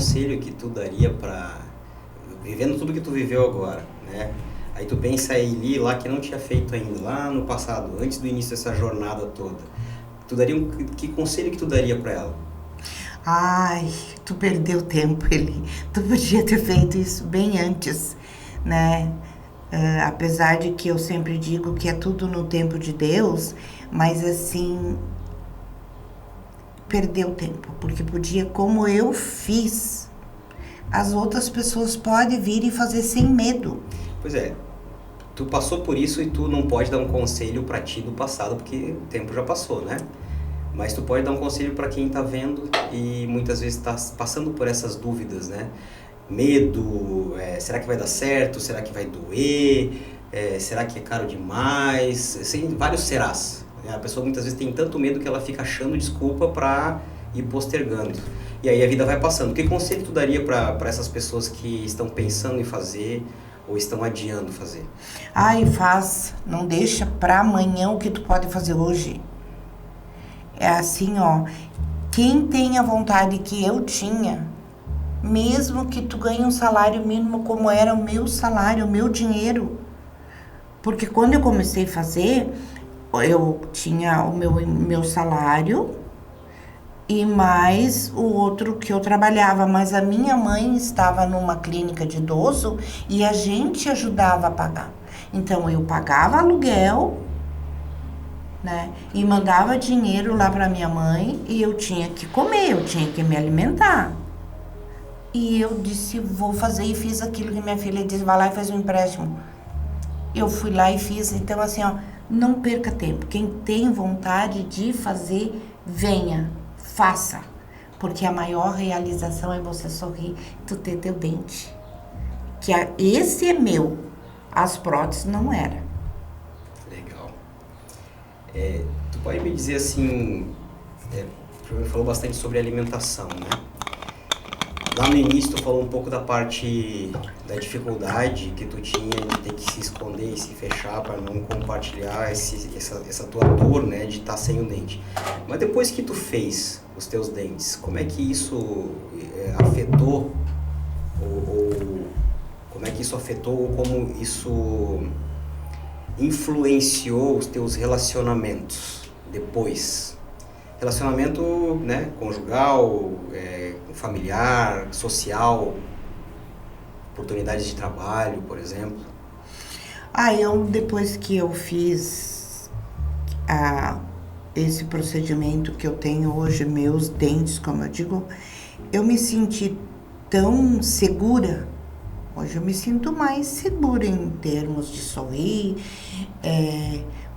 conselho que tu daria para vivendo tudo que tu viveu agora, né? Aí tu pensa em Eli lá que não tinha feito ainda, lá no passado, antes do início dessa jornada toda. Tu daria que conselho que tu daria para ela? Ai, tu perdeu tempo, Eli. Tu podia ter feito isso bem antes, né? Apesar de que eu sempre digo que é tudo no tempo de Deus, mas assim, perdeu tempo, porque podia, como eu fiz, as outras pessoas podem vir e fazer sem medo. Pois é, tu passou por isso e tu não pode dar um conselho para ti do passado, porque o tempo já passou, né? Mas tu pode dar um conselho para quem tá vendo e muitas vezes tá passando por essas dúvidas, né? Medo, será que vai dar certo? Será que vai doer? Será que é caro demais? Assim, vários serás. A pessoa muitas vezes tem tanto medo que ela fica achando desculpa para ir postergando. E aí a vida vai passando. Que conselho tu daria para essas pessoas que estão pensando em fazer ou estão adiando fazer? Ai, faz, não deixa pra amanhã o que tu pode fazer hoje. É assim, ó, quem tem a vontade que eu tinha, mesmo que tu ganhe um salário mínimo como era o meu salário, o meu dinheiro. Porque quando eu comecei a fazer, eu tinha o meu salário e mais o outro que eu trabalhava. Mas a minha mãe estava numa clínica de idoso e a gente ajudava a pagar. Então eu pagava aluguel, né? E mandava dinheiro lá para minha mãe e eu tinha que comer, eu tinha que me alimentar. E eu disse, vou fazer e fiz aquilo que minha filha disse, vai lá e faz um empréstimo. Eu fui lá e fiz, então assim, ó, não perca tempo. Quem tem vontade de fazer, venha, faça. Porque a maior realização é você sorrir, tu ter teu dente. Esse é meu, as próteses não era. Legal. Tu pode me dizer assim, tu falou bastante sobre alimentação, né? Lá no início tu falou um pouco da parte da dificuldade que tu tinha de ter que se esconder e se fechar para não compartilhar essa tua dor, né, de estar sem o dente. Mas depois que tu fez os teus dentes, como é que isso afetou ou como é que isso afetou ou como isso influenciou os teus relacionamentos depois? Relacionamento, né, conjugal, familiar, social, oportunidades de trabalho, por exemplo. Eu depois que eu fiz esse procedimento que eu tenho hoje, meus dentes, como eu digo, eu me senti tão segura. Hoje eu me sinto mais segura em termos de sorrir,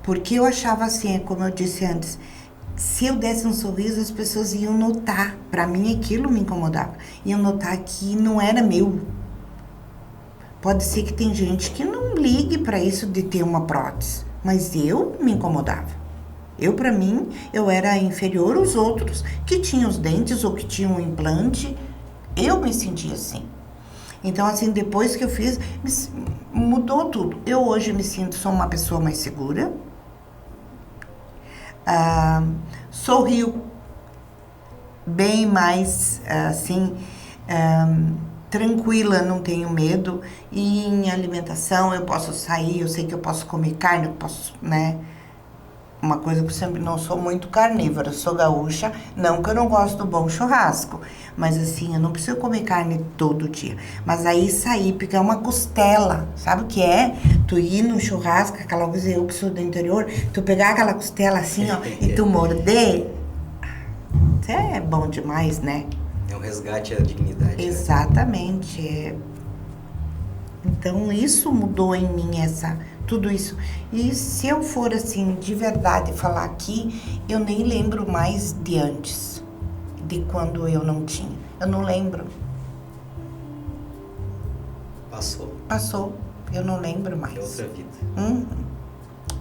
porque eu achava assim, como eu disse antes, se eu desse um sorriso, as pessoas iam notar. Para mim, aquilo me incomodava. Iam notar que não era meu. Pode ser que tem gente que não ligue para isso de ter uma prótese, mas eu me incomodava. Para mim, eu era inferior aos outros que tinham os dentes ou que tinham um implante. Eu me sentia assim. Então, assim, depois que eu fiz, mudou tudo. Eu hoje sou uma pessoa mais segura. Sorrio bem mais, assim, tranquila, não tenho medo. E em alimentação, eu posso sair, eu sei que eu posso comer carne, eu posso, né? Uma coisa que eu sempre não sou muito carnívora, sou gaúcha, não que eu não gosto do bom churrasco, mas assim, eu não preciso comer carne todo dia. Mas aí sair, pegar uma costela, sabe o que é? Tu ir no churrasco, aquela coisa, eu que sou do interior, tu pegar aquela costela assim, ó, e tu morder, isso é bom demais, né? É um resgate à dignidade. Exatamente. Né? Então, isso mudou em mim, tudo isso. E se eu for, assim, de verdade falar aqui, eu nem lembro mais de antes, de quando eu não tinha. Eu não lembro. Passou. Eu não lembro mais. É outra vida.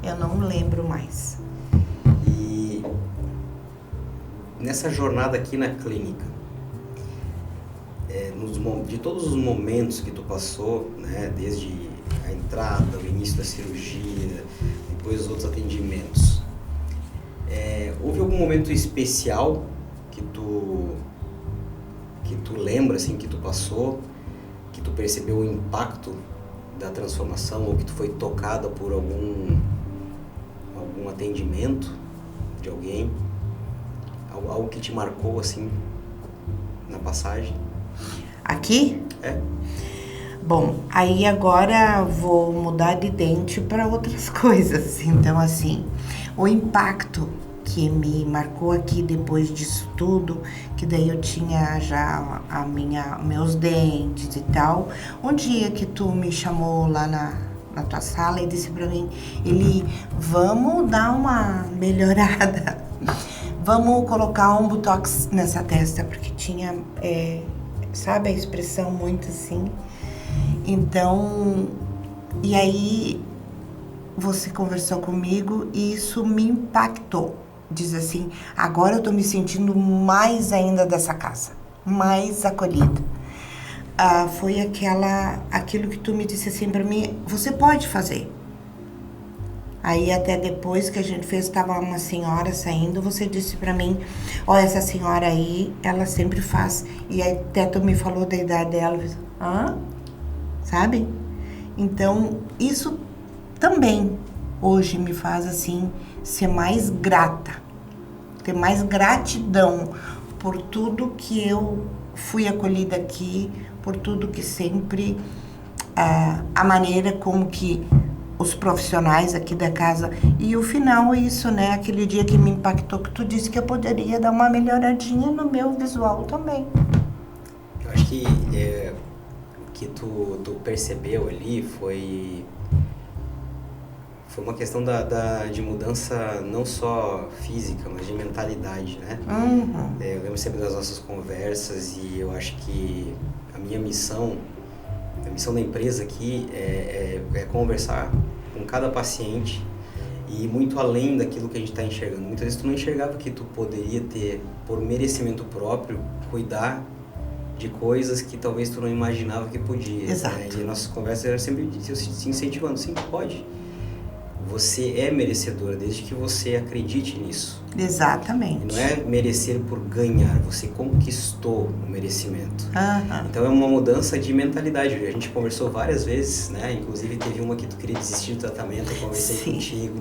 Eu não lembro mais. E nessa jornada aqui na clínica, de todos os momentos que tu passou, né, desde a entrada, o início da cirurgia, depois os outros atendimentos, houve algum momento especial que tu que tu lembra, assim, que tu passou, que tu percebeu o impacto da transformação, ou que tu foi tocada por algum atendimento de alguém, algo que te marcou, assim, na passagem? Aqui? É. Bom, aí agora vou mudar de dente para outras coisas. Então, assim, o impacto que me marcou aqui depois disso tudo, que daí eu tinha já meus dentes e tal. Um dia que tu me chamou lá na tua sala e disse pra mim, vamos dar uma melhorada, vamos colocar um botox nessa testa, porque tinha, sabe a expressão muito assim. Então, e aí você conversou comigo e isso me impactou. Diz assim, agora eu tô me sentindo mais ainda dessa casa, mais acolhida. Foi aquilo que tu me disse assim pra mim, você pode fazer. Aí até depois que a gente fez, tava uma senhora saindo, você disse pra mim, ó, essa senhora aí, ela sempre faz. E aí até tu me falou da idade dela, sabe? Então, isso também hoje me faz assim ser mais grata, ter mais gratidão por tudo que eu fui acolhida aqui, por tudo que sempre, a maneira como que os profissionais aqui da casa, e o final isso, né, aquele dia que me impactou, que tu disse que eu poderia dar uma melhoradinha no meu visual também. Eu acho que o que tu percebeu ali foi uma questão de mudança não só física, mas de mentalidade, né? Uhum. Eu lembro sempre das nossas conversas e eu acho que a missão da empresa aqui é conversar com cada paciente e ir muito além daquilo que a gente está enxergando. Muitas vezes tu não enxergava que tu poderia ter, por merecimento próprio, cuidar de coisas que talvez tu não imaginava que podia. Exato. Né? E as nossas conversas eram sempre se incentivando, sim, pode. Você é merecedora, desde que você acredite nisso. Exatamente. E não é merecer por ganhar, você conquistou o merecimento. Uhum. Então é uma mudança de mentalidade. A gente conversou várias vezes, né? Inclusive teve uma que tu queria desistir do tratamento, eu conversei contigo.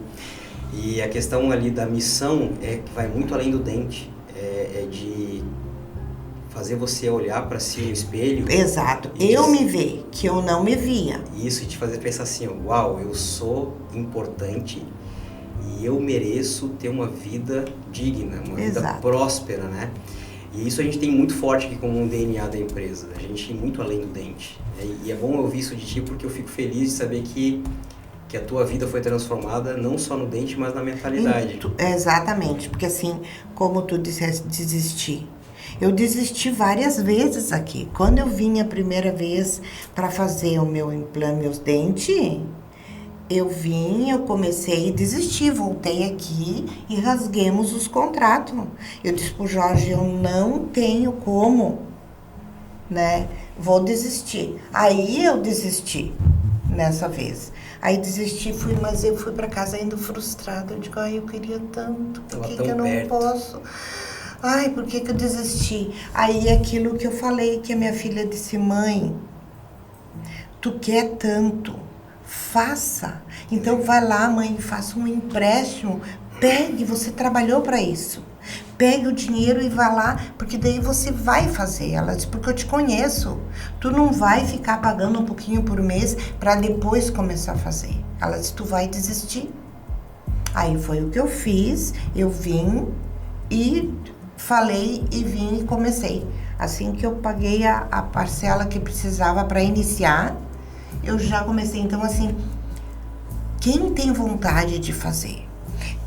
E a questão ali da missão que vai muito além do dente, é de fazer você olhar para si no espelho. Exato. Eu me ver, que eu não me via. Isso, e te fazer pensar assim, uau, eu sou importante e eu mereço ter uma vida digna, uma vida próspera, né? E isso a gente tem muito forte aqui como um DNA da empresa. A gente ir muito além do dente. E é bom ouvir isso de ti, porque eu fico feliz de saber que a tua vida foi transformada não só no dente, mas na mentalidade. Exatamente, porque assim, como tu disseste, desistir. Eu desisti várias vezes aqui. Quando eu vim a primeira vez para fazer o meu implante, meus dentes, eu comecei e desisti. Voltei aqui e rasguemos os contratos. Eu disse pro Jorge, eu não tenho como, né? Vou desistir. Aí eu desisti nessa vez. Aí desisti, mas eu fui para casa ainda frustrada. Eu digo, eu queria tanto, por que eu não posso? Ai, por que eu desisti? Aí aquilo que eu falei, que a minha filha disse, mãe, tu quer tanto, faça. Então vai lá, mãe, faça um empréstimo, pegue, você trabalhou para isso. Pegue o dinheiro e vá lá, porque daí você vai fazer. Ela disse, porque eu te conheço. Tu não vai ficar pagando um pouquinho por mês para depois começar a fazer. Ela disse, tu vai desistir. Aí foi o que eu fiz, eu vim e falei e vim e comecei. Assim que eu paguei a parcela que precisava para iniciar, eu já comecei. Então, assim, quem tem vontade de fazer,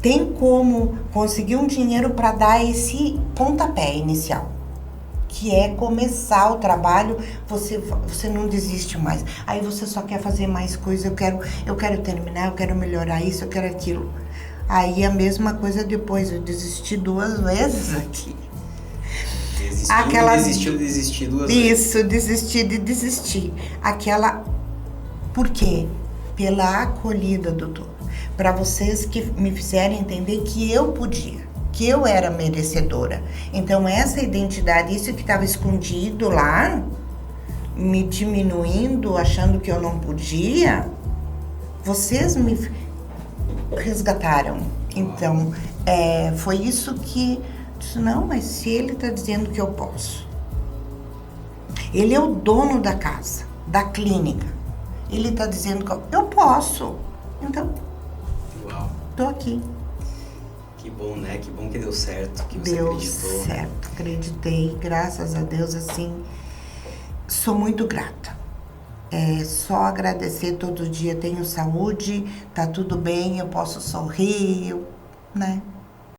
tem como conseguir um dinheiro para dar esse pontapé inicial, que é começar o trabalho, você não desiste mais. Aí você só quer fazer mais coisas, eu quero terminar, eu quero melhorar isso, eu quero aquilo. Aí a mesma coisa depois, eu desisti 2 vezes aqui. Desistiu duas vezes. Isso, desistir. Por quê? Pela acolhida, doutor. Para vocês que me fizeram entender que eu podia, que eu era merecedora. Então, essa identidade, isso que estava escondido lá, me diminuindo, achando que eu não podia, vocês me resgataram. Então, foi isso que... Disse, não, mas se ele está dizendo que eu posso. Ele é o dono da casa, da clínica. Ele está dizendo que eu posso. Então, Uau. tô aqui. Que bom, né? Que bom que deu certo, que você Deu acreditou. certo, acreditei. Graças a Deus, assim, sou muito grata. É só agradecer todo dia. Tenho saúde, tá tudo bem, eu posso sorrir, né?